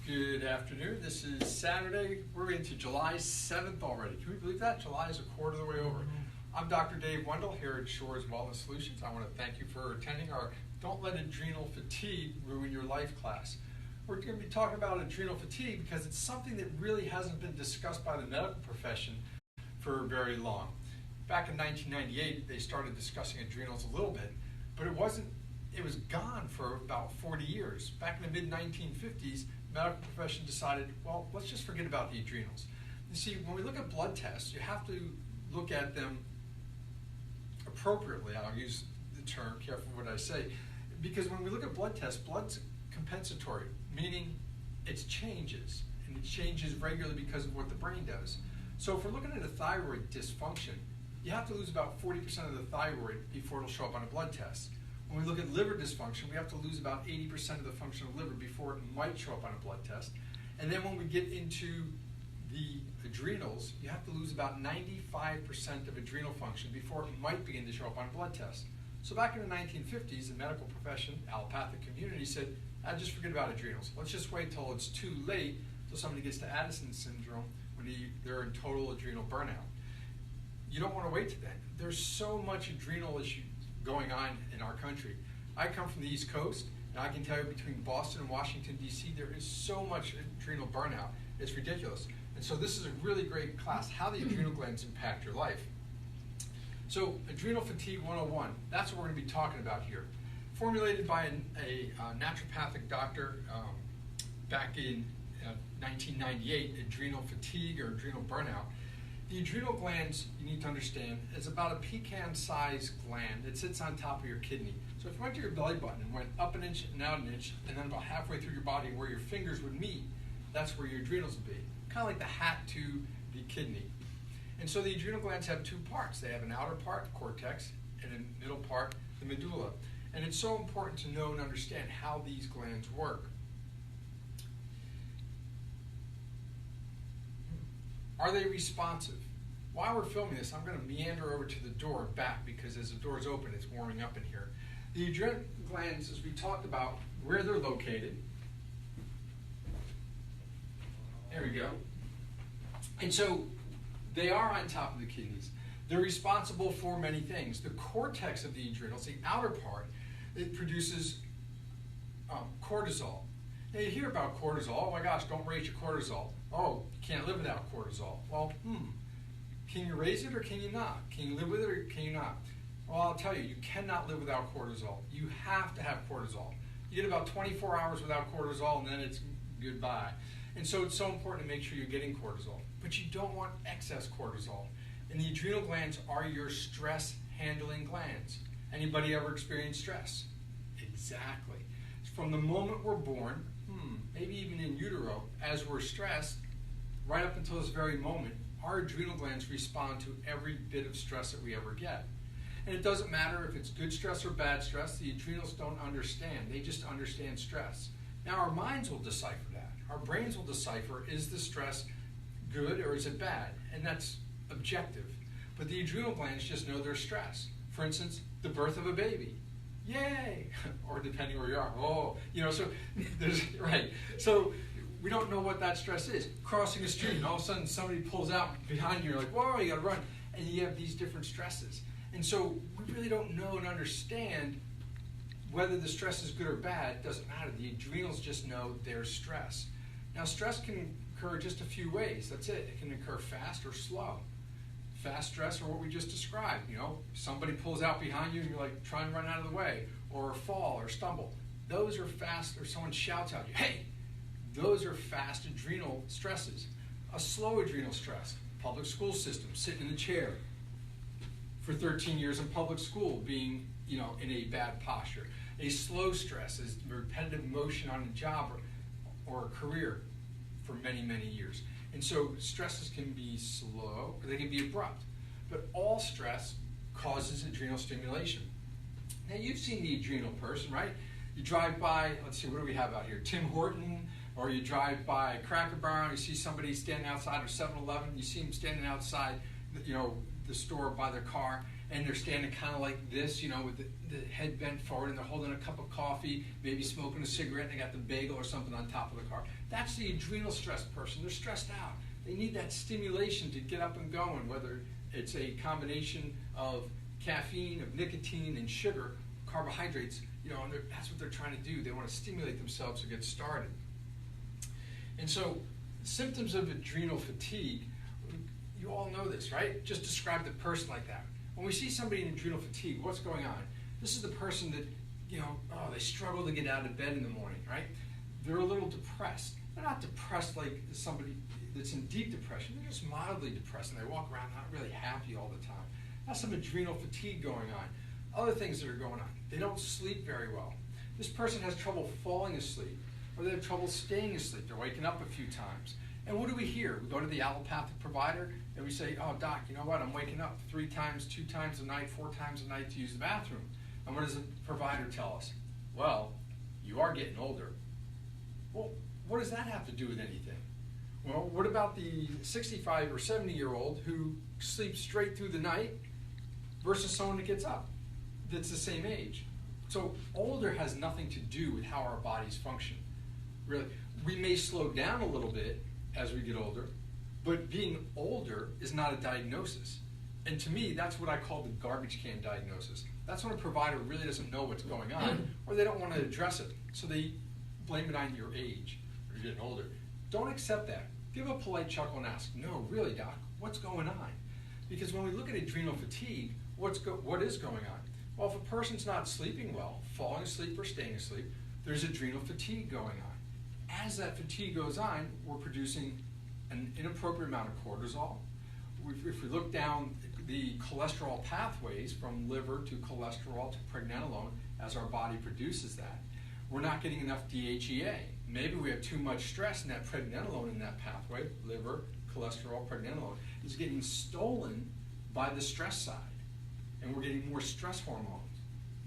Good afternoon. This is Saturday. We're into July 7th already. Can we believe that? July is a quarter of the way over. I'm Dr. Dave Wendell here at Shores Wellness Solutions. I want to thank you for attending our Don't Let Adrenal Fatigue Ruin Your Life class. We're going to be talking about adrenal fatigue because it's something that really hasn't been discussed by the medical profession for very long. Back in 1998, they started discussing adrenals a little bit, but it was gone for about 40 years. Back in the mid-1950s, the medical profession decided, well, let's just forget about the adrenals. You see, when we look at blood tests, you have to look at them appropriately. I'll use the term, careful what I say, because when we look at blood tests, blood's compensatory, meaning it changes, and it changes regularly because of what the brain does. So if we're looking at a thyroid dysfunction, you have to lose about 40% of the thyroid before it'll show up on a blood test. When we look at liver dysfunction, we have to lose about 80% of the function of the liver before it might show up on a blood test. And then when we get into the adrenals, you have to lose about 95% of adrenal function before it might begin to show up on a blood test. So back in the 1950s, the medical profession, allopathic community said, just forget about adrenals. Let's just wait till it's too late, till somebody gets to Addison syndrome when they're in total adrenal burnout. You don't want to wait to then. There's so much adrenal issue going on in our country. I come from the East Coast, and I can tell you between Boston and Washington, D.C., there is so much adrenal burnout. It's ridiculous. And so this is a really great class, how the adrenal glands impact your life. So Adrenal Fatigue 101, that's what we're going to be talking about here. Formulated by a naturopathic doctor back in 1998, adrenal fatigue or adrenal burnout. The adrenal glands, you need to understand, is about a pecan-sized gland that sits on top of your kidney. So if you went to your belly button and went up an inch and out an inch, and then about halfway through your body where your fingers would meet, that's where your adrenals would be. Kind of like the hat to the kidney. And so the adrenal glands have two parts. They have an outer part, the cortex, and a middle part, the medulla. And it's so important to know and understand how these glands work. Are they responsive? While we're filming this, I'm going to meander over to the door and back because as the door's open, it's warming up in here. The adrenal glands, as we talked about, where they're located. There we go. And so they are on top of the kidneys. They're responsible for many things. The cortex of the adrenals, the outer part, it produces cortisol. Now you hear about cortisol. Oh my gosh, don't raise your cortisol. Oh, you can't live without cortisol. Well, can you raise it or can you not? Can you live with it or can you not? Well, I'll tell you, you cannot live without cortisol. You have to have cortisol. You get about 24 hours without cortisol and then it's goodbye. And so it's so important to make sure you're getting cortisol. But you don't want excess cortisol. And the adrenal glands are your stress handling glands. Anybody ever experienced stress? Exactly. From the moment we're born, maybe even in utero, as we're stressed, right up until this very moment, our adrenal glands respond to every bit of stress that we ever get. And it doesn't matter if it's good stress or bad stress, the adrenals don't understand. They just understand stress. Now our minds will decipher that. Our brains will decipher, is the stress good or is it bad? And that's objective. But the adrenal glands just know their stress. For instance, the birth of a baby. Yay! Or depending where you are, so there's, right. So we don't know what that stress is. Crossing a street and all of a sudden somebody pulls out behind you, you're like, whoa, you gotta run. And you have these different stresses. And so we really don't know and understand whether the stress is good or bad. It doesn't matter. The adrenals just know their stress. Now stress can occur just a few ways. That's it. It can occur fast or slow. Fast stress or what we just described, somebody pulls out behind you and you're like trying to run out of the way, or fall or stumble. Those are fast, or someone shouts at you, hey! Those are fast adrenal stresses. A slow adrenal stress, public school system, sitting in the chair for 13 years in public school, being in a bad posture. A slow stress is repetitive motion on a job or a career for many, many years. And so stresses can be slow, or they can be abrupt. But all stress causes adrenal stimulation. Now you've seen the adrenal person, right? You drive by, let's see, what do we have out here? Tim Horton, or you drive by Cracker Barrel, you see somebody standing outside of 7-Eleven, you see them standing outside, the store by their car, and they're standing kind of like this, with the head bent forward, and they're holding a cup of coffee, maybe smoking a cigarette, and they got the bagel or something on top of the car. That's the adrenal stressed person. They're stressed out. They need that stimulation to get up and going, whether it's a combination of caffeine, of nicotine, and sugar, carbohydrates, and that's what they're trying to do. They want to stimulate themselves to get started. And so, symptoms of adrenal fatigue, you all know this, right? Just describe the person like that. When we see somebody in adrenal fatigue, what's going on? This is the person that, they struggle to get out of bed in the morning, right? They're a little depressed. They're not depressed like somebody that's in deep depression. They're just mildly depressed, and they walk around not really happy all the time. That's some adrenal fatigue going on. Other things that are going on. They don't sleep very well. This person has trouble falling asleep, or they have trouble staying asleep. They're waking up a few times. And what do we hear? We go to the allopathic provider, and we say, oh, doc, you know what? I'm waking up 3 times, 2 times a night, 4 times a night to use the bathroom. And what does the provider tell us? Well, you are getting older. Well, what does that have to do with anything? Well, what about the 65 or 70-year-old who sleeps straight through the night versus someone that gets up that's the same age? So older has nothing to do with how our bodies function. Really, we may slow down a little bit as we get older, but being older is not a diagnosis. And to me, that's what I call the garbage can diagnosis. That's when a provider really doesn't know what's going on, or they don't want to address it. So they blame it on your age, or you're getting older. Don't accept that. Give a polite chuckle and ask, no, really, doc, what's going on? Because when we look at adrenal fatigue, what is going on? Well, if a person's not sleeping well, falling asleep or staying asleep, there's adrenal fatigue going on. As that fatigue goes on, we're producing an inappropriate amount of cortisol. If we look down the cholesterol pathways from liver to cholesterol to pregnenolone, as our body produces that, we're not getting enough DHEA. Maybe we have too much stress, and that pregnenolone in that pathway, liver, cholesterol, pregnenolone, is getting stolen by the stress side. And we're getting more stress hormones.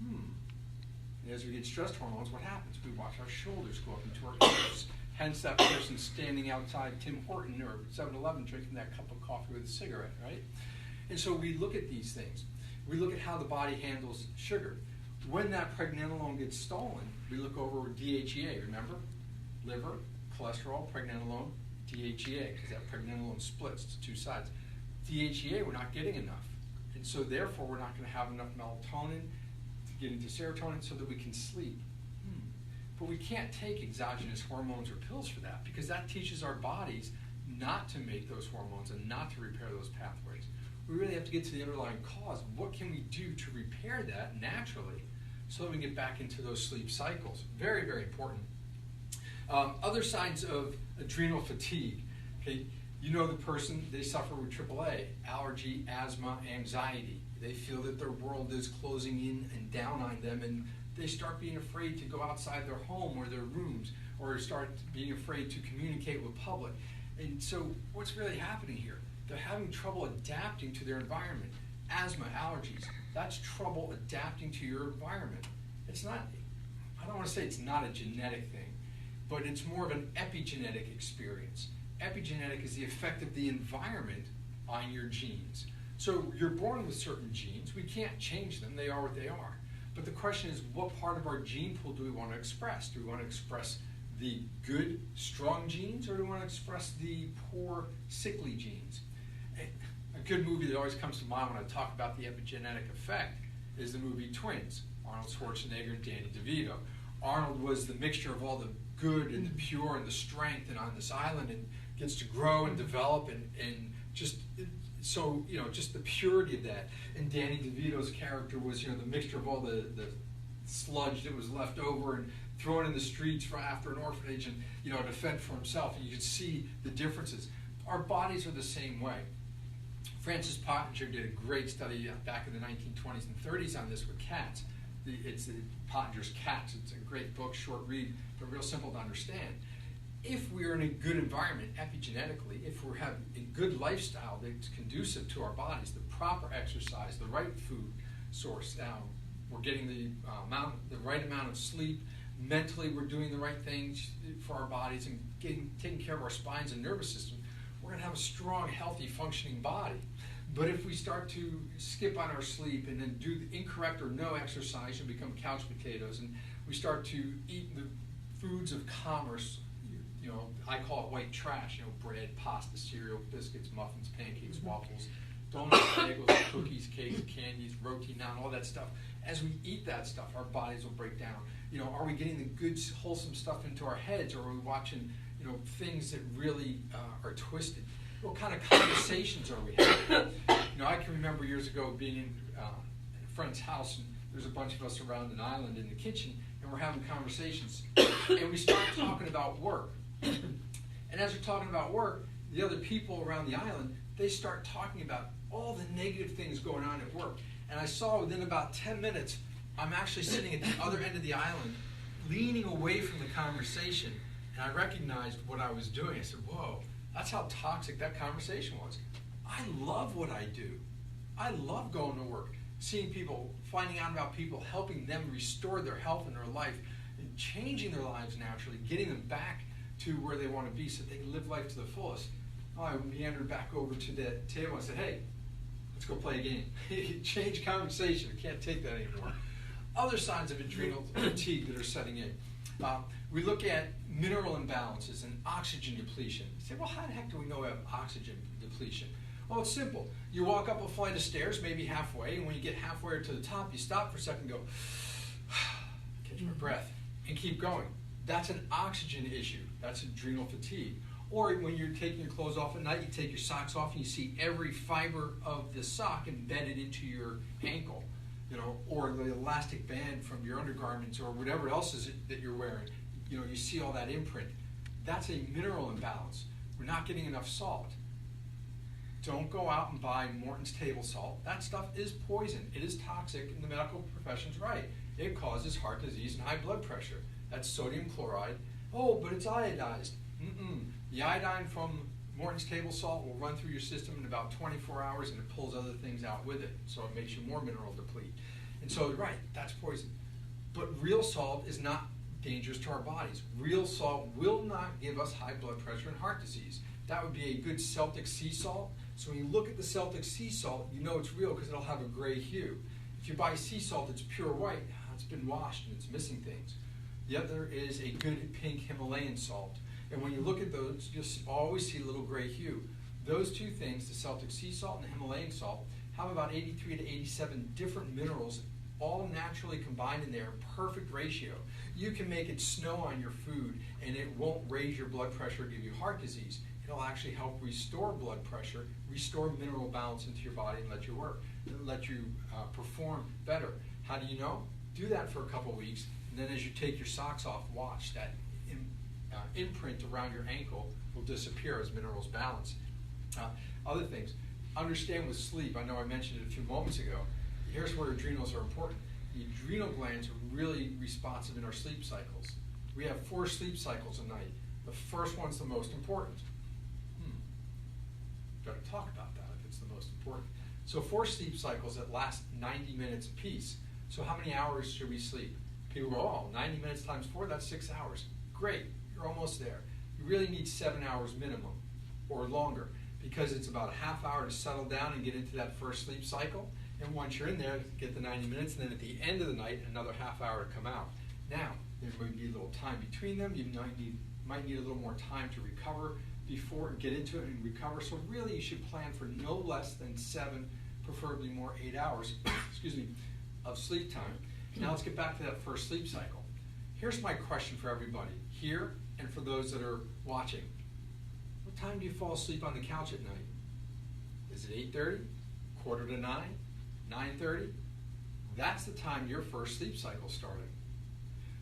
And as we get stress hormones, what happens? We watch our shoulders go up into our hips. Hence that person standing outside Tim Horton or 7-Eleven drinking that cup of coffee with a cigarette, right? And so we look at these things. We look at how the body handles sugar. When that pregnenolone gets stolen, we look over DHEA, remember? Liver, cholesterol, pregnenolone, DHEA, because that pregnenolone splits to 2 sides. DHEA, we're not getting enough. And so therefore, we're not going to have enough melatonin to get into serotonin so that we can sleep. But we can't take exogenous hormones or pills for that, because that teaches our bodies not to make those hormones and not to repair those pathways. We really have to get to the underlying cause. What can we do to repair that naturally so that we can get back into those sleep cycles? Very, very important. Other signs of adrenal fatigue. Okay, you know the person, they suffer with AAA, allergy, asthma, anxiety. They feel that their world is closing in and down on them, and they start being afraid to go outside their home or their rooms, or start being afraid to communicate with public. And so what's really happening here? They're having trouble adapting to their environment. Asthma, allergies, that's trouble adapting to your environment. It's not, I don't want to say it's not a genetic thing, but it's more of an epigenetic experience. Epigenetic is the effect of the environment on your genes. So you're born with certain genes. We can't change them. They are what they are. But the question is, what part of our gene pool do we want to express? Do we want to express the good, strong genes, or do we want to express the poor, sickly genes? A good movie that always comes to mind when I talk about the epigenetic effect is the movie Twins, Arnold Schwarzenegger and Danny DeVito. Arnold was the mixture of all the good and the pure and the strength, and on this island, and gets to grow and develop and just so, just the purity of that. And Danny DeVito's character was, the mixture of all the sludge that was left over and thrown in the streets after an orphanage, and, to fend for himself. And you could see the differences. Our bodies are the same way. Francis Pottinger did a great study back in the 1920s and 30s on this with cats. It's Pottinger's Cats. It's a great book, short read, but real simple to understand. If we're in a good environment epigenetically, if we have a good lifestyle that's conducive to our bodies, the proper exercise, the right food source, we're getting the right amount of sleep, mentally we're doing the right things for our bodies and taking care of our spines and nervous system, we're going to have a strong, healthy, functioning body. But if we start to skip on our sleep and then do the incorrect or no exercise and become couch potatoes, and we start to eat the foods of commerce, you know, I call it white trash, you know, bread, pasta, cereal, biscuits, muffins, pancakes, waffles, donuts, bagels, cookies, cakes, candies, roti, naan, all that stuff. As we eat that stuff, our bodies will break down. You know, are we getting the good, wholesome stuff into our heads, or are we watching, you know, things that really are twisted? What kind of conversations are we having? You know, I can remember years ago being in a friend's house, and there's a bunch of us around an island in the kitchen, and we're having conversations. And we start talking about work. And as we're talking about work, the other people around the island, they start talking about all the negative things going on at work. And I saw within about 10 minutes, I'm actually sitting at the other end of the island, leaning away from the conversation, and I recognized what I was doing. I said, whoa, that's how toxic that conversation was. I love what I do. I love going to work, seeing people, finding out about people, helping them restore their health and their life, and changing their lives naturally, getting them back to where they want to be so they can live life to the fullest. I meandered back over to the table and said, hey, let's go play a game. Change conversation. I can't take that anymore. Other signs of adrenal fatigue that are setting in. We look at mineral imbalances and oxygen depletion. You say, well, how the heck do we know we have oxygen depletion? Well, it's simple. You walk up a flight of stairs, maybe halfway, and when you get halfway to the top, you stop for a second and go, catch my breath, and keep going. That's an oxygen issue. That's adrenal fatigue. Or when you're taking your clothes off at night, you take your socks off and you see every fiber of the sock embedded into your ankle, you know, or the elastic band from your undergarments or whatever else is it that you're wearing. You know, you see all that imprint. That's a mineral imbalance. We're not getting enough salt. Don't go out and buy Morton's table salt. That stuff is poison. It is toxic, and the medical profession's right. It causes heart disease and high blood pressure. That's sodium chloride. Oh, but it's iodized. The iodine from Morton's table salt will run through your system in about 24 hours, and it pulls other things out with it, so it makes you more mineral deplete. And so, right, that's poison. But real salt is not dangerous to our bodies. Real salt will not give us high blood pressure and heart disease. That would be a good Celtic sea salt. So when you look at the Celtic sea salt, you know it's real because it'll have a gray hue. If you buy sea salt that's pure white, it's been washed and it's missing things. The other is a good pink Himalayan salt. And when you look at those, you'll always see a little gray hue. Those two things, the Celtic sea salt and the Himalayan salt, have about 83 to 87 different minerals all naturally combined in there, perfect ratio. You can make it snow on your food and it won't raise your blood pressure or give you heart disease. It'll actually help restore blood pressure, restore mineral balance into your body and let you work, let you perform better. How do you know? Do that for a couple weeks, and then as you take your socks off, watch that imprint around your ankle will disappear as minerals balance. Other things, understand with sleep, I know I mentioned it a few moments ago, here's where adrenals are important. The adrenal glands are really responsive in our sleep cycles. We have 4 sleep cycles a night. The first one's the most important. Got to talk about that if it's the most important. So 4 sleep cycles that last 90 minutes apiece. So how many hours should we sleep? People go, oh, 90 minutes times 4, that's 6 hours. Great, you're almost there. You really need 7 hours minimum or longer because it's about a half hour to settle down and get into that first sleep cycle. And once you're in there, get the 90 minutes, and then at the end of the night, another half hour to come out. Now, there may be a little time between them. You might need a little more time to recover before get into it and recover. So really you should plan for no less than 7, preferably more 8 hours, excuse me, of sleep time. Now let's get back to that first sleep cycle. Here's my question for everybody here and for those that are watching. What time do you fall asleep on the couch at night? Is it 8:30, 8:45, 9:30? That's the time your first sleep cycle started.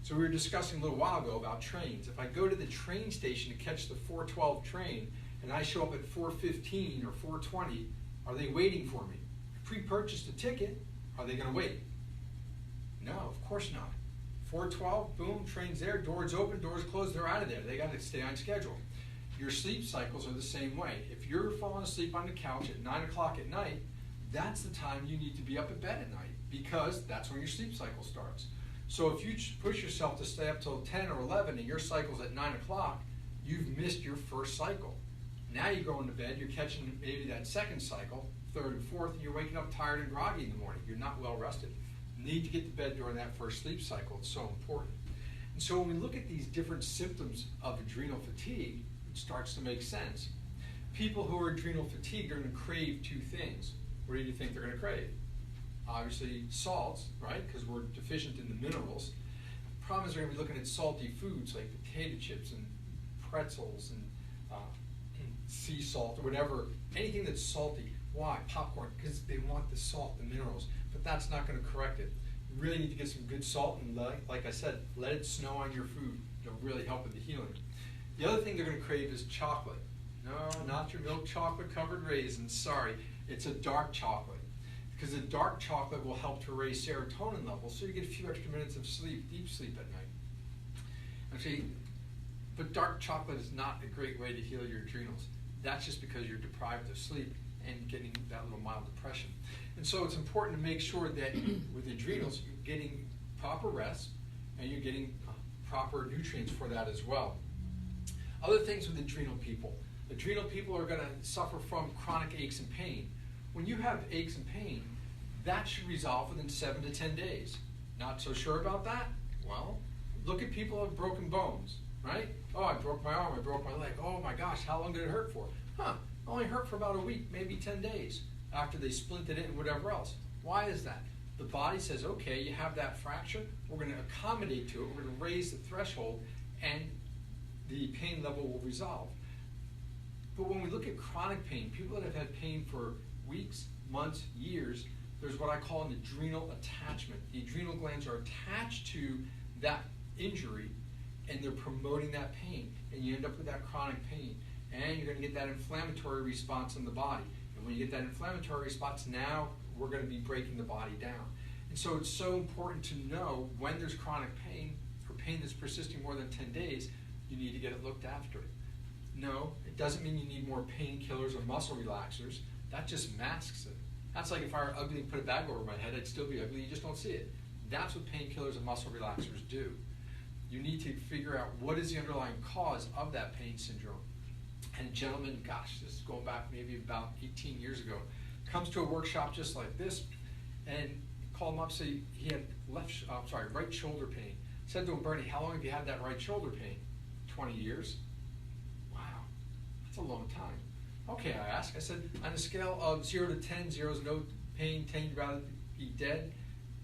So we were discussing a little while ago about trains. If I go to the train station to catch the 4:12 train and I show up at 4:15 or 4:20, are they waiting for me? I pre-purchased a ticket. Are they going to wait? No, of course not. 4:12, boom, train's there, doors open, doors closed, they're out of there. They got to stay on schedule. Your sleep cycles are the same way. If you're falling asleep on the couch at 9 o'clock at night, that's the time you need to be up in bed at night because that's when your sleep cycle starts. So if you push yourself to stay up till 10 or 11 and your cycle's at 9 o'clock, you've missed your first cycle. Now you go into bed, you're catching maybe that second cycle, third, and fourth, and you're waking up tired and groggy in the morning. You're not well rested. You need to get to bed during that first sleep cycle. It's so important. And so when we look at these different symptoms of adrenal fatigue, it starts to make sense. People who are adrenal fatigued are going to crave two things. What do you think they're going to crave? Obviously salts, right? Because we're deficient in the minerals. The problem is they're going to be looking at salty foods like potato chips and pretzels and sea salt or whatever, anything that's salty. Why? Popcorn, because they want the salt, the minerals, but that's not going to correct it. You really need to get some good salt, and like I said, let it snow on your food. It'll really help with the healing. The other thing they're going to crave is chocolate. No, not your milk chocolate covered raisins, sorry. It's a dark chocolate, because the dark chocolate will help to raise serotonin levels, so you get a few extra minutes of sleep, deep sleep at night. Actually, but dark chocolate is not a great way to heal your adrenals. That's just because you're deprived of sleep and getting that little mild depression. And so it's important to make sure that with adrenals, you're getting proper rest and you're getting proper nutrients for that as well. Other things with adrenal people are going to suffer from chronic aches and pain. When you have aches and pain, that should resolve within 7 to 10 days. Not so sure about that? Well, look at people who have broken bones, right? Oh, I broke my arm, I broke my leg. Oh my gosh, how long did it hurt for? Only hurt for about a week, maybe 10 days after they splinted it and whatever else. Why is that? The body says, okay, you have that fracture, we're going to accommodate to it, we're going to raise the threshold, and the pain level will resolve. But when we look at chronic pain, people that have had pain for weeks, months, years, there's what I call an adrenal attachment. The adrenal glands are attached to that injury, and they're promoting that pain, and you end up with that chronic pain. And you're going to get that inflammatory response in the body. And when you get that inflammatory response, now we're going to be breaking the body down. And so it's so important to know when there's chronic pain, or pain that's persisting more than 10 days, you need to get it looked after. No, it doesn't mean you need more painkillers or muscle relaxers. That just masks it. That's like if I were ugly and put a bag over my head, I'd still be ugly. You just don't see it. That's what painkillers and muscle relaxers do. You need to figure out what is the underlying cause of that pain syndrome. And a gentleman, gosh, this is going back maybe about 18 years ago, comes to a workshop just like this, and called him up, say he had right shoulder pain. Said to him, Bernie, how long have you had that right shoulder pain? 20 years. Wow, that's a long time. Okay, I asked. I said, on a scale of 0 to 10, 0 is no pain, 10 you'd rather be dead,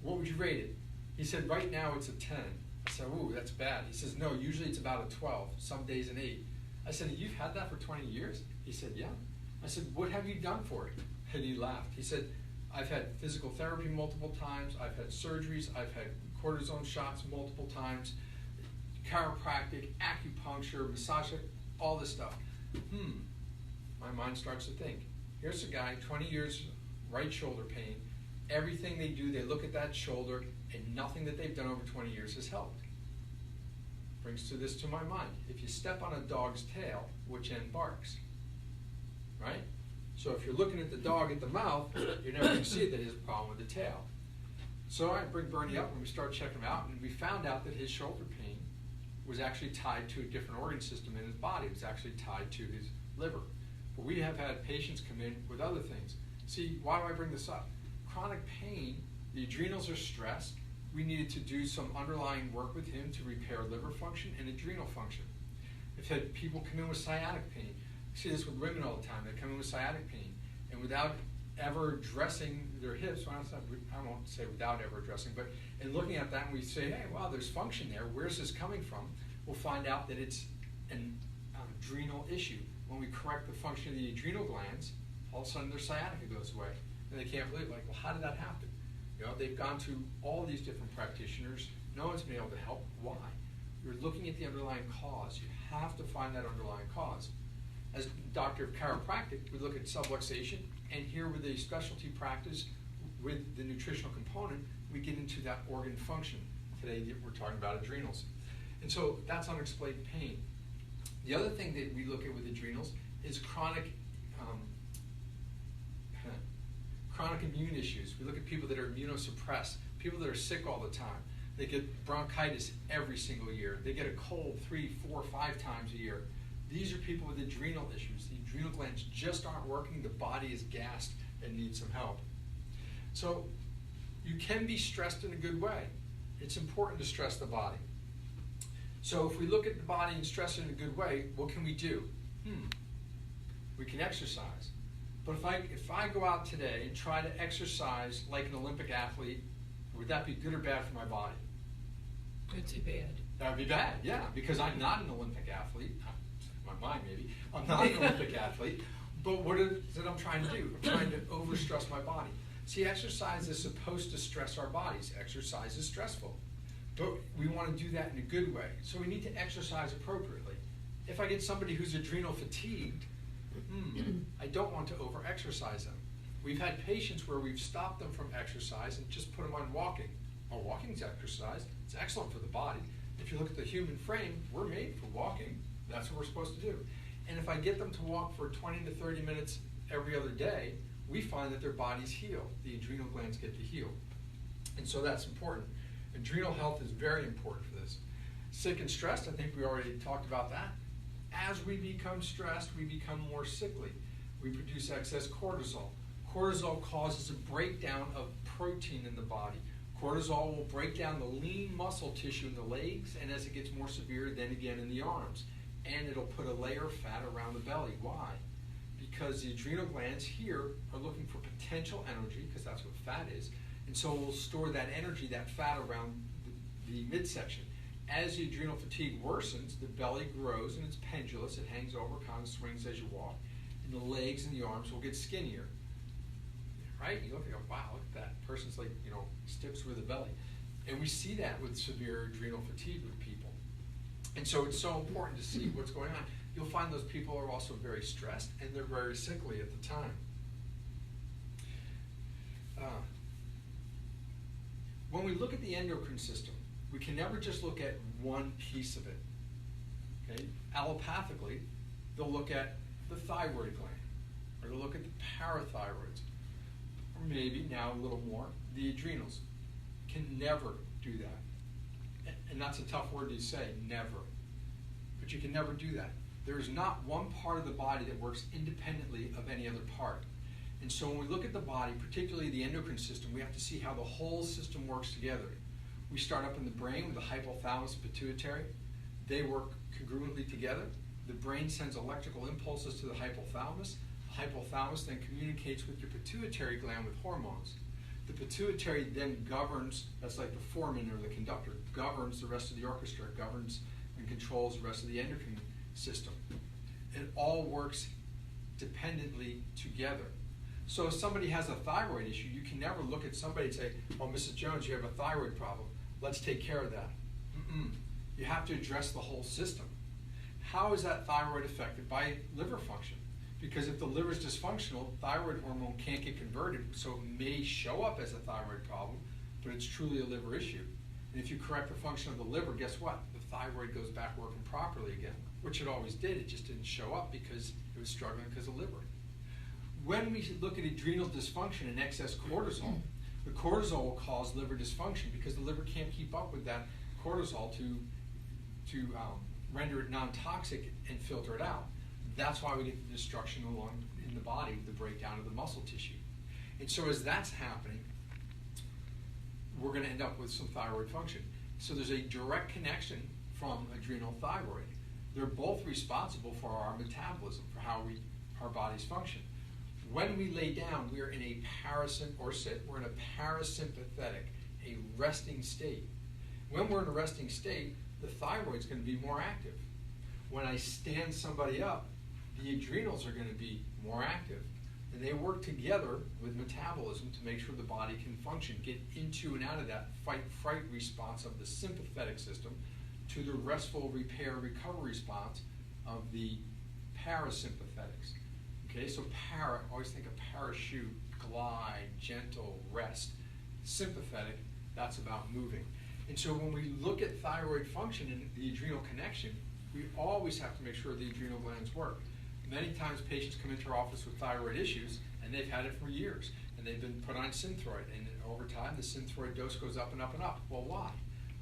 what would you rate it? He said, right now it's a 10. I said, ooh, that's bad. He says, no, usually it's about a 12, some days an 8. I said, you've had that for 20 years? He said, yeah. I said, what have you done for it? And he laughed. He said, I've had physical therapy multiple times, I've had surgeries, I've had cortisone shots multiple times, chiropractic, acupuncture, massage, all this stuff. My mind starts to think. Here's a guy, 20 years, right shoulder pain. Everything they do, they look at that shoulder, and nothing that they've done over 20 years has helped. Brings this to my mind. If you step on a dog's tail, which end barks? Right? So if you're looking at the dog at the mouth, you're never going to see that he has a problem with the tail. So I bring Bernie up and we start checking him out, and we found out that his shoulder pain was actually tied to a different organ system in his body. It was actually tied to his liver. But we have had patients come in with other things. See, why do I bring this up? Chronic pain, the adrenals are stressed. We needed to do some underlying work with him to repair liver function and adrenal function. I've had people come in with sciatic pain. I see this with women all the time. They come in with sciatic pain, and without ever addressing their hips, well, I won't say without ever addressing, but in looking at that, and we say, hey, wow, there's function there. Where's this coming from? We'll find out that it's an adrenal issue. When we correct the function of the adrenal glands, all of a sudden their sciatica goes away. And they can't believe, like, well, how did that happen? You know, they've gone to all these different practitioners. No one's been able to help. Why? You're looking at the underlying cause. You have to find that underlying cause. As a doctor of chiropractic, we look at subluxation, and here with a specialty practice with the nutritional component, we get into that organ function. Today we're talking about adrenals. And so that's unexplained pain. The other thing that we look at with adrenals is chronic immune issues. We look at people that are immunosuppressed, people that are sick all the time. They get bronchitis every single year. They get a cold 3, 4, 5 times a year. These are people with adrenal issues. The adrenal glands just aren't working. The body is gassed. and need some help. So you can be stressed in a good way. It's important to stress the body. So if we look at the body and stress it in a good way, what can we do? We can exercise. But if I go out today and try to exercise like an Olympic athlete, would that be good or bad for my body? I'd say bad. That would be bad, yeah, because I'm not an Olympic athlete. My mind maybe. I'm not an Olympic athlete. But what is it I'm trying to do? I'm trying to overstress my body. See, exercise is supposed to stress our bodies. Exercise is stressful. But we want to do that in a good way. So we need to exercise appropriately. If I get somebody who's adrenal fatigued, I don't want to over-exercise them. We've had patients where we've stopped them from exercise and just put them on walking. Well, walking's exercise. It's excellent for the body. If you look at the human frame, we're made for walking. That's what we're supposed to do. And if I get them to walk for 20 to 30 minutes every other day, we find that their bodies heal. The adrenal glands get to heal. And so that's important. Adrenal health is very important for this. Sick and stressed, I think we already talked about that. As we become stressed, we become more sickly. We produce excess cortisol. Cortisol causes a breakdown of protein in the body. Cortisol will break down the lean muscle tissue in the legs, and as it gets more severe, then again in the arms. And it'll put a layer of fat around the belly. Why? Because the adrenal glands here are looking for potential energy, because that's what fat is, and so we'll store that energy, that fat, around the midsection. As the adrenal fatigue worsens, the belly grows and it's pendulous. It hangs over, kind of swings as you walk. And the legs and the arms will get skinnier. Right? You look and go, wow, look at that. Person's like, sticks with the belly. And we see that with severe adrenal fatigue with people. And so it's so important to see what's going on. You'll find those people are also very stressed and they're very sickly at the time. When we look at the endocrine system, we can never just look at one piece of it. Okay? Allopathically, they'll look at the thyroid gland, or they'll look at the parathyroids, or maybe now a little more, the adrenals. Can never do that. And that's a tough word to say, never. But you can never do that. There is not one part of the body that works independently of any other part. And so when we look at the body, particularly the endocrine system, we have to see how the whole system works together. We start up in the brain with the hypothalamus and pituitary. They work congruently together. The brain sends electrical impulses to the hypothalamus. The hypothalamus then communicates with your pituitary gland with hormones. The pituitary then governs, that's like the foreman or the conductor, governs the rest of the orchestra, governs and controls the rest of the endocrine system. It all works dependently together. So if somebody has a thyroid issue, you can never look at somebody and say, oh, Mrs. Jones, you have a thyroid problem. Let's take care of that. You have to address the whole system. How is that thyroid affected? By liver function. Because if the liver is dysfunctional, thyroid hormone can't get converted, so it may show up as a thyroid problem, but it's truly a liver issue. And if you correct the function of the liver, guess what? The thyroid goes back working properly again, which it always did. It just didn't show up because it was struggling because of liver. When we look at adrenal dysfunction and excess cortisol, the cortisol will cause liver dysfunction because the liver can't keep up with that cortisol to render it non-toxic and filter it out. That's why we get the destruction along in the body, the breakdown of the muscle tissue. And so as that's happening, we're going to end up with some thyroid function. So there's a direct connection from adrenal thyroid. They're both responsible for our metabolism, for how our bodies function. When we lay down, we're in a we're in a parasympathetic, a resting state. When we're in a resting state, the thyroid's going to be more active. When I stand somebody up, the adrenals are going to be more active. And they work together with metabolism to make sure the body can function, get into and out of that fight-fright response of the sympathetic system to the restful repair recovery response of the parasympathetics. Okay, so always think of parachute, glide, gentle, rest. Sympathetic, that's about moving. And so when we look at thyroid function and the adrenal connection, we always have to make sure the adrenal glands work. Many times patients come into our office with thyroid issues and they've had it for years and they've been put on Synthroid, and over time the Synthroid dose goes up and up and up. Well, why?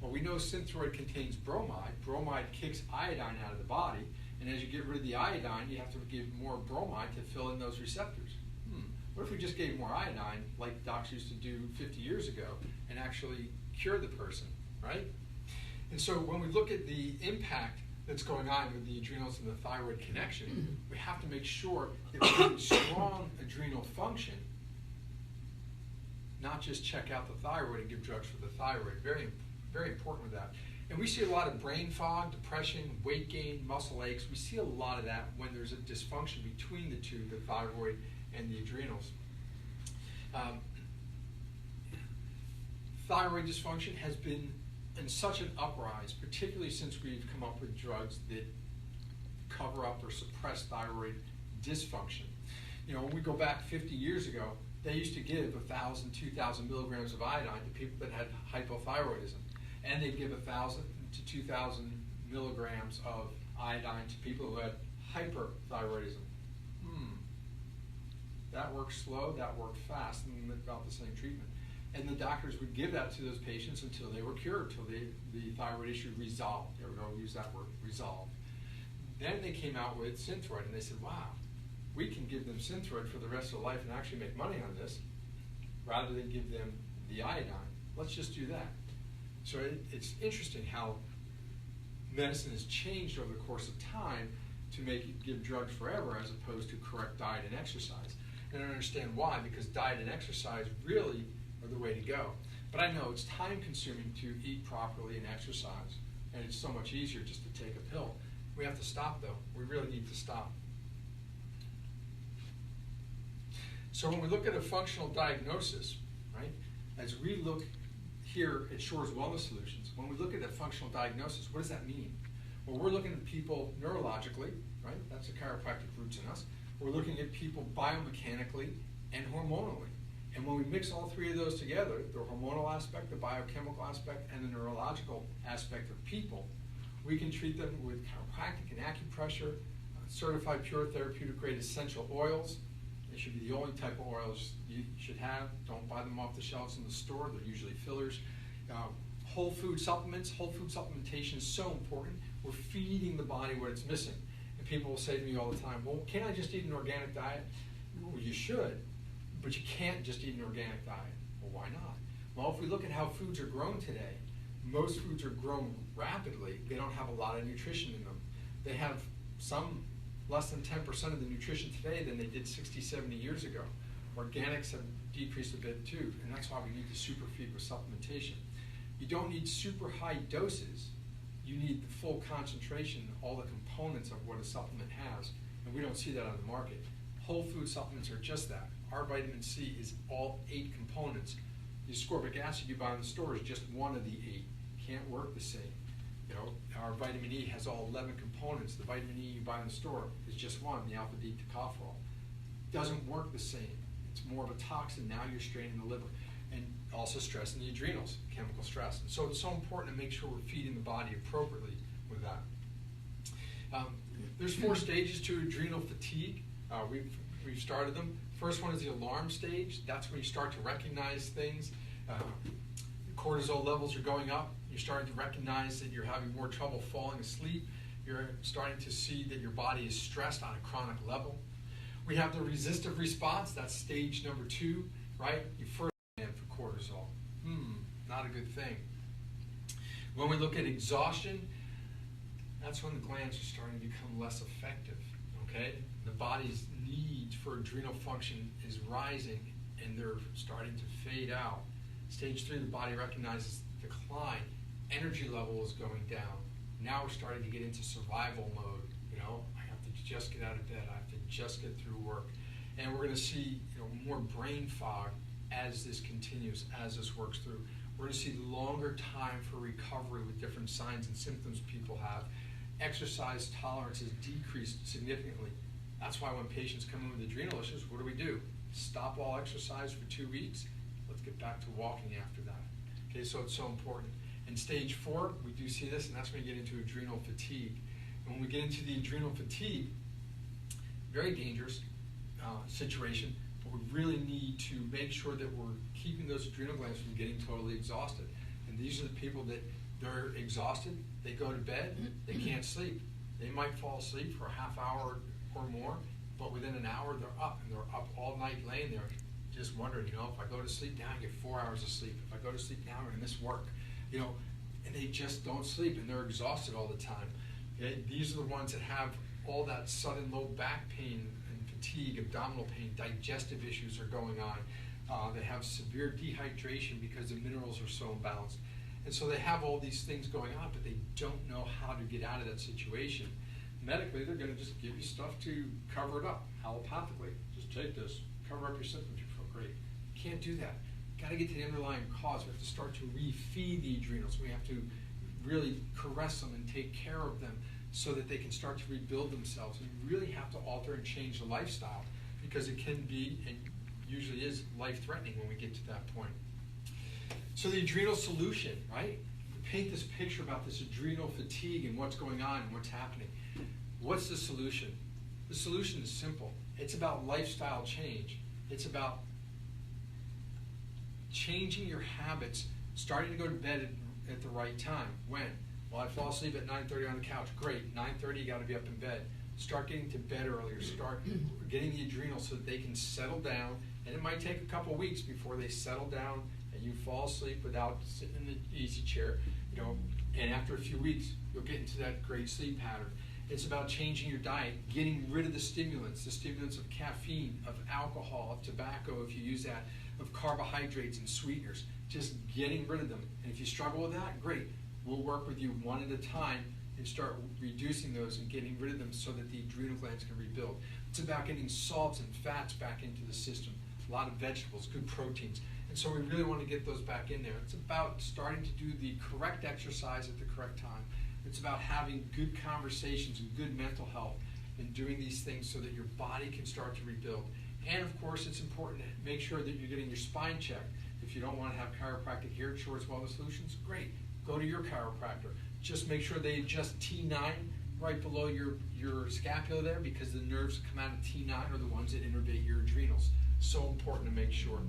Well, we know Synthroid contains bromide. Bromide kicks iodine out of the body, and as you get rid of the iodine, you have to give more bromide to fill in those receptors. What if we just gave more iodine, like docs used to do 50 years ago, and actually cure the person, right? And so when we look at the impact that's going on with the adrenals and the thyroid connection, we have to make sure that we're getting strong adrenal function, not just check out the thyroid and give drugs for the thyroid. Very, very important with that. And we see a lot of brain fog, depression, weight gain, muscle aches. We see a lot of that when there's a dysfunction between the two, the thyroid and the adrenals. Thyroid dysfunction has been in such an uprise, particularly since we've come up with drugs that cover up or suppress thyroid dysfunction. You know, when we go back 50 years ago, they used to give 1,000, 2,000 milligrams of iodine to people that had hypothyroidism. And they'd give 1,000 to 2,000 milligrams of iodine to people who had hyperthyroidism. That worked slow, that worked fast, and about the same treatment. And the doctors would give that to those patients until they were cured, until the thyroid issue resolved. There we go, use that word, resolved. Then they came out with Synthroid, and they said, wow, we can give them Synthroid for the rest of their life and actually make money on this, rather than give them the iodine. Let's just do that. So it's interesting how medicine has changed over the course of time to make it give drugs forever as opposed to correct diet and exercise. And I don't understand why, because diet and exercise really are the way to go. But I know it's time consuming to eat properly and exercise, and it's so much easier just to take a pill. We have to stop though. We really need to stop. So when we look at a functional diagnosis, right, as we look here at Shore's Wellness Solutions, when we look at a functional diagnosis, what does that mean? Well, we're looking at people neurologically, right? That's the chiropractic roots in us. We're looking at people biomechanically and hormonally. And when we mix all three of those together, the hormonal aspect, the biochemical aspect, and the neurological aspect of people, we can treat them with chiropractic and acupressure, certified pure therapeutic grade essential oils. They should be the only type of oils you should have. Don't buy them off the shelves in the store. They're usually fillers. Whole food supplements. Whole food supplementation is so important. We're feeding the body what it's missing. And people will say to me all the time, well, can't I just eat an organic diet? Well, you should, but you can't just eat an organic diet. Well, why not? Well, if we look at how foods are grown today, most foods are grown rapidly. They don't have a lot of nutrition in them. They have some less than 10% of the nutrition today than they did 60, 70 years ago. Organics have decreased a bit too, and that's why we need to superfeed with supplementation. You don't need super high doses. You need the full concentration, all the components of what a supplement has, and we don't see that on the market. Whole food supplements are just that. Our vitamin C is all 8 components. The ascorbic acid you buy in the store is just one of the 8. Can't work the same. You know, our vitamin E has all 11 components. The vitamin E you buy in the store is just one, the alpha-D tocopherol. Doesn't work the same. It's more of a toxin. Now you're straining the liver. And also stress in the adrenals, chemical stress. And so it's so important to make sure we're feeding the body appropriately with that. There's 4 stages to adrenal fatigue. We've started them. First one is the alarm stage. That's when you start to recognize things. Cortisol levels are going up. You're starting to recognize that you're having more trouble falling asleep. You're starting to see that your body is stressed on a chronic level. We have the resistive response. That's stage number 2, right? You first demand for cortisol. Not a good thing. When we look at exhaustion, that's when the glands are starting to become less effective, okay? The body's need for adrenal function is rising, and they're starting to fade out. Stage 3, the body recognizes decline. Energy level is going down. Now we're starting to get into survival mode. You know, I have to just get out of bed. I have to just get through work. And we're going to see, you know, more brain fog as this continues, as this works through. We're going to see longer time for recovery with different signs and symptoms people have. Exercise tolerance has decreased significantly. That's why when patients come in with adrenal issues, what do? Stop all exercise for 2 weeks. Let's get back to walking after that. Okay, so it's so important. In stage 4, we do see this, and that's when we get into adrenal fatigue. And when we get into the adrenal fatigue, very dangerous situation, but we really need to make sure that we're keeping those adrenal glands from getting totally exhausted. And these are the people that they're exhausted, they go to bed, they can't sleep. They might fall asleep for a half hour or more, but within an hour they're up, and they're up all night laying there just wondering, if I go to sleep now, I get 4 hours of sleep. If I go to sleep now, I'm going to miss work. And they just don't sleep, and they're exhausted all the time. Okay? These are the ones that have all that sudden low back pain and fatigue, abdominal pain, digestive issues are going on. They have severe dehydration because the minerals are so imbalanced. And so they have all these things going on, but they don't know how to get out of that situation. Medically, they're going to just give you stuff to cover it up. Allopathically, just take this, cover up your symptoms, you feel great. You can't do that. Got to get to the underlying cause. We have to start to refeed the adrenals. We have to really caress them and take care of them so that they can start to rebuild themselves. And you really have to alter and change the lifestyle, because it can be, and usually is, life-threatening when we get to that point. So the adrenal solution, right? Paint this picture about this adrenal fatigue and what's going on and what's happening. What's the solution? The solution is simple. It's about lifestyle change. It's about changing your habits, starting to go to bed at the right time. When? Well, I fall asleep at 9:30 on the couch. Great. 9:30, you got to be up in bed. Start getting to bed earlier. Start getting the adrenals so that they can settle down. And it might take a couple weeks before they settle down and you fall asleep without sitting in the easy chair. And after a few weeks, you'll get into that great sleep pattern. It's about changing your diet, getting rid of the stimulants of caffeine, of alcohol, of tobacco if you use that, of carbohydrates and sweeteners, just getting rid of them. And if you struggle with that, great. We'll work with you one at a time and start reducing those and getting rid of them so that the adrenal glands can rebuild. It's about getting salts and fats back into the system, a lot of vegetables, good proteins. And so we really want to get those back in there. It's about starting to do the correct exercise at the correct time. It's about having good conversations and good mental health and doing these things so that your body can start to rebuild. And of course, it's important to make sure that you're getting your spine checked. If you don't want to have chiropractic here at Shores Wellness Solutions, great. Go to your chiropractor. Just make sure they adjust T9 right below your scapula there, because the nerves that come out of T9 are the ones that innervate your adrenals. So important to make sure.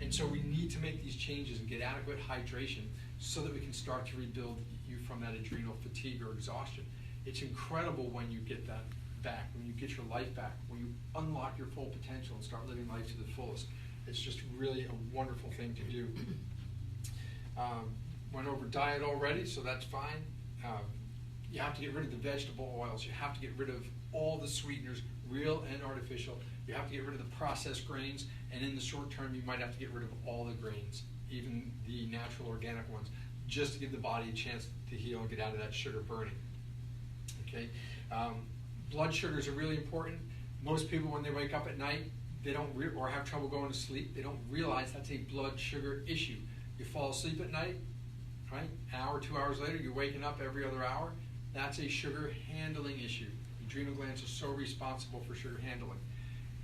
And so we need to make these changes and get adequate hydration so that we can start to rebuild you from that adrenal fatigue or exhaustion. It's incredible when you get that back, when you get your life back, when you unlock your full potential and start living life to the fullest. It's just really a wonderful thing to do. Went over diet already, so that's fine. You have to get rid of the vegetable oils. You have to get rid of all the sweeteners, real and artificial. You have to get rid of the processed grains, and in the short term, you might have to get rid of all the grains, even the natural organic ones, just to give the body a chance to heal and get out of that sugar burning. Okay, blood sugars are really important. Most people, when they wake up at night, they don't or have trouble going to sleep, they don't realize that's a blood sugar issue. You fall asleep at night, right? An hour, 2 hours later, you're waking up every other hour. That's a sugar handling issue. Adrenal glands are so responsible for sugar handling.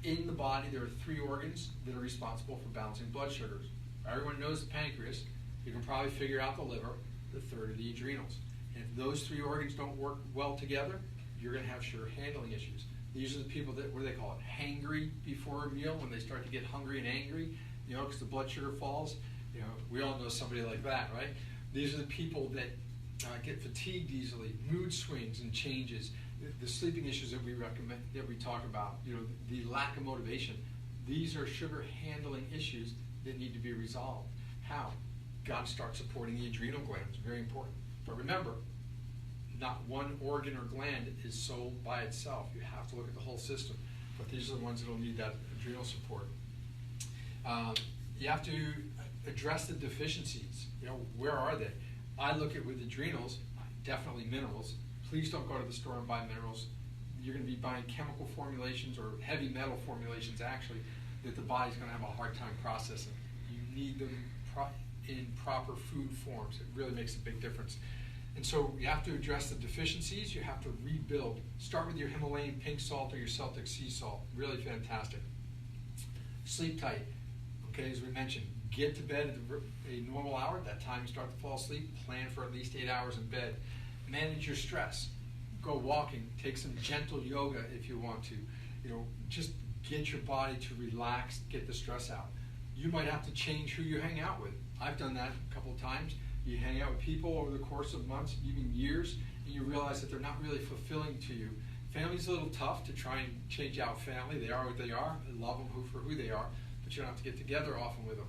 In the body, there are 3 organs that are responsible for balancing blood sugars. Everyone knows the pancreas. You can probably figure out the liver, the third of the adrenals. And if those 3 organs don't work well together, you're going to have sugar handling issues. These are the people that, what do they call it, hangry before a meal, when they start to get hungry and angry, because the blood sugar falls. We all know somebody like that, right? These are the people that get fatigued easily, mood swings and changes, the sleeping issues that we recommend, that we talk about, the lack of motivation. These are sugar handling issues that need to be resolved. How? Got to start supporting the adrenal glands, very important. But remember, not one organ or gland is sole by itself. You have to look at the whole system. But these are the ones that will need that adrenal support. You have to address the deficiencies. Where are they? I look at with adrenals, definitely minerals. Please don't go to the store and buy minerals. You're going to be buying chemical formulations or heavy metal formulations, actually, that the body's going to have a hard time processing. You need them in proper food forms. It really makes a big difference. And so you have to address the deficiencies. You have to rebuild. Start with your Himalayan pink salt or your Celtic sea salt. Really fantastic. Sleep tight. Okay, as we mentioned, get to bed at a normal hour. That time you start to fall asleep. Plan for at least 8 hours in bed. Manage your stress. Go walking. Take some gentle yoga if you want to. Just get your body to relax. Get the stress out. You might have to change who you hang out with. I've done that a couple of times. You hang out with people over the course of months, even years, and you realize that they're not really fulfilling to you Family's a little tough to try and change out family. They are what they are. I love them for who they are, but you don't have to get together often with them.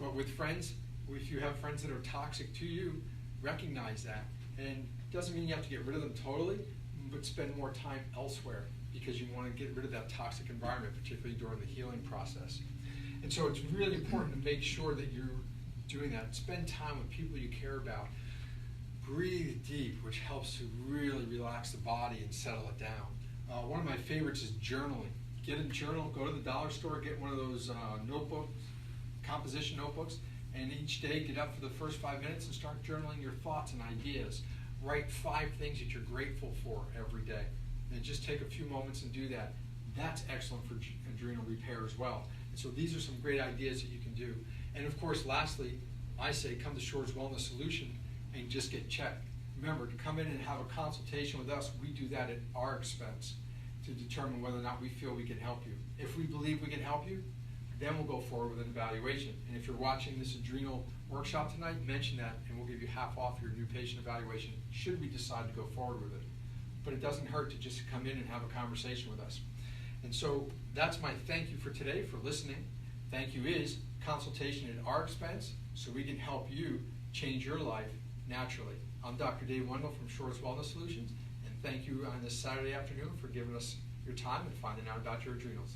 But with friends, if you have friends that are toxic to you, recognize that. And it doesn't mean you have to get rid of them totally, but spend more time elsewhere because you want to get rid of that toxic environment, particularly during the healing process. And so it's really important to make sure that you're doing that. Spend time with people you care about. Breathe deep, which helps to really relax the body and settle it down. One of my favorites is journaling. Get a journal, go to the dollar store, get one of those notebooks, composition notebooks, and each day get up for the first 5 minutes and start journaling your thoughts and ideas. Write 5 things that you're grateful for every day. And just take a few moments and do that. That's excellent for adrenal repair as well. And so these are some great ideas that you can do. And of course, lastly, I say come to Shore's Wellness Solution and just get checked. Remember, to come in and have a consultation with us, we do that at our expense to determine whether or not we feel we can help you. If we believe we can help you, then we'll go forward with an evaluation. And if you're watching this adrenal workshop tonight, mention that and we'll give you half off your new patient evaluation should we decide to go forward with it. But it doesn't hurt to just come in and have a conversation with us. And so that's my thank you for today for listening. Thank you is consultation at our expense so we can help you change your life naturally. I'm Dr. Dave Wendell from Shore's Wellness Solutions, and thank you on this Saturday afternoon for giving us your time and finding out about your adrenals.